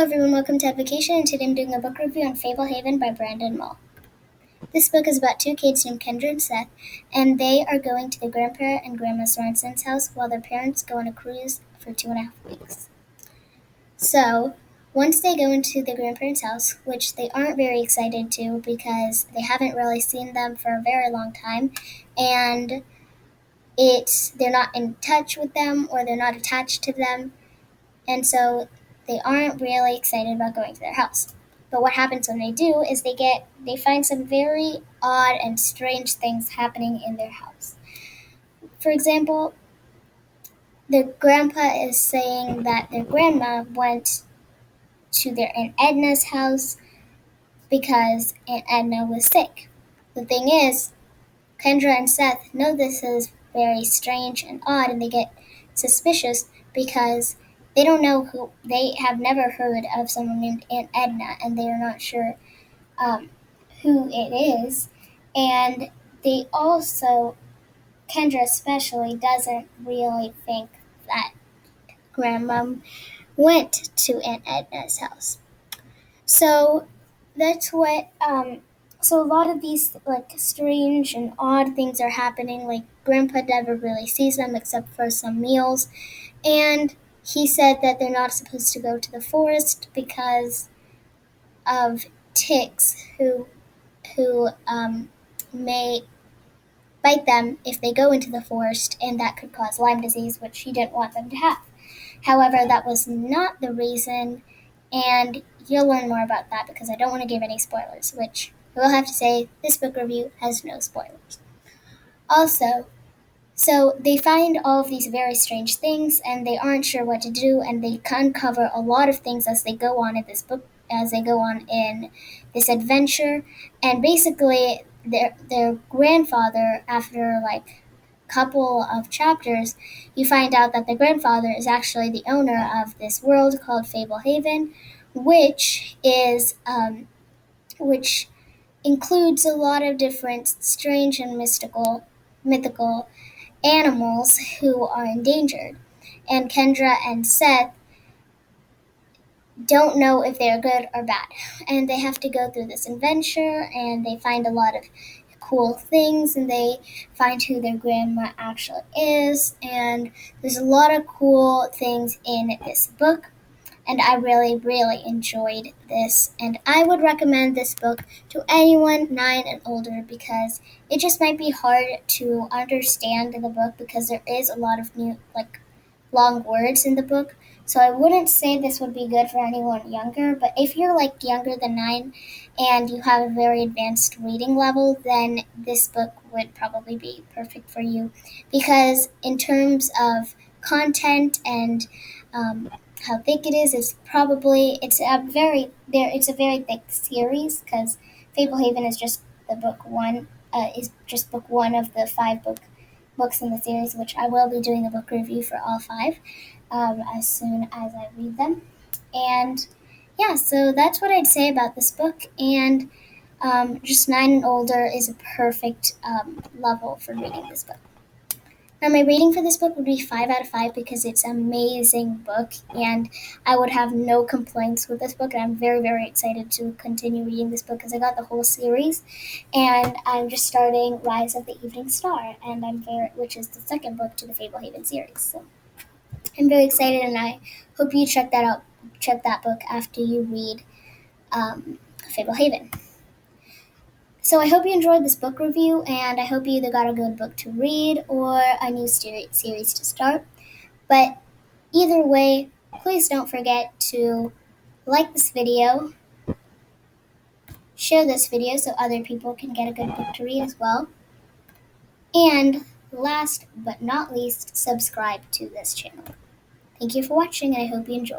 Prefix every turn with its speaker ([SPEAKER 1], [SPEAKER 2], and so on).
[SPEAKER 1] Hello everyone, welcome to Vacation, and today I'm doing a book review on Fablehaven by Brandon Mull. This book is about two kids named Kendra and Seth, and they are going to their grandpa and grandma Sorensen's house while their parents go on a cruise for 2.5 weeks. So, once they go into their grandparents' house, which they aren't very excited to because they haven't really seen them for a very long time, and they're not in touch with them or they're not attached to them, and so they aren't really excited about going to their house. But what happens when they do is they find some very odd and strange things happening in their house. For example, their grandpa is saying that their grandma went to their Aunt Edna's house because Aunt Edna was sick. The thing is, Kendra and Seth know this is very strange and odd, and they get suspicious because they have never heard of someone named Aunt Edna, and they are not sure who it is. And they also, Kendra especially, doesn't really think that Grandma went to Aunt Edna's house. So that's so a lot of these strange and odd things are happening. Like Grandpa never really sees them except for some meals, and he said that they're not supposed to go to the forest because of ticks who may bite them if they go into the forest, and that could cause Lyme disease, which he didn't want them to have. However, that was not the reason, and you'll learn more about that because I don't want to give any spoilers, which I will have to say this book review has no spoilers. Also, so they find all of these very strange things and they aren't sure what to do, and they uncover a lot of things as they go on in this book, as they go on in this adventure. And basically their grandfather, after like couple of chapters, you find out that the grandfather is actually the owner of this world called Fablehaven, which includes a lot of different strange and mythical animals who are endangered. And Kendra and Seth don't know if they're good or bad. And they have to go through this adventure, and they find a lot of cool things, and they find who their grandma actually is. And there's a lot of cool things in this book. And I really, really enjoyed this. And I would recommend this book to anyone 9 and older because it just might be hard to understand in the book because there is a lot of new, long words in the book. So I wouldn't say this would be good for anyone younger, but if you're younger than 9 and you have a very advanced reading level, then this book would probably be perfect for you because in terms of content and how thick it is, it's a very thick series because Fablehaven is just the book one is just book one of the books in the series, which I will be doing a book review for all 5 as soon as I read them. And yeah, so that's what I'd say about this book. And just 9 and older is a perfect level for reading this book. Now, my rating for this book would be 5 out of 5 because it's an amazing book, and I would have no complaints with this book. And I'm very, very excited to continue reading this book because I got the whole series, and I'm just starting Rise of the Evening Star, which is the second book to the Fablehaven series. So I'm very excited, and I hope you check that out. Check that book after you read Fablehaven. So I hope you enjoyed this book review, and I hope you either got a good book to read or a new series to start. But either way, please don't forget to like this video, share this video so other people can get a good book to read as well, and last but not least, subscribe to this channel. Thank you for watching, and I hope you enjoyed.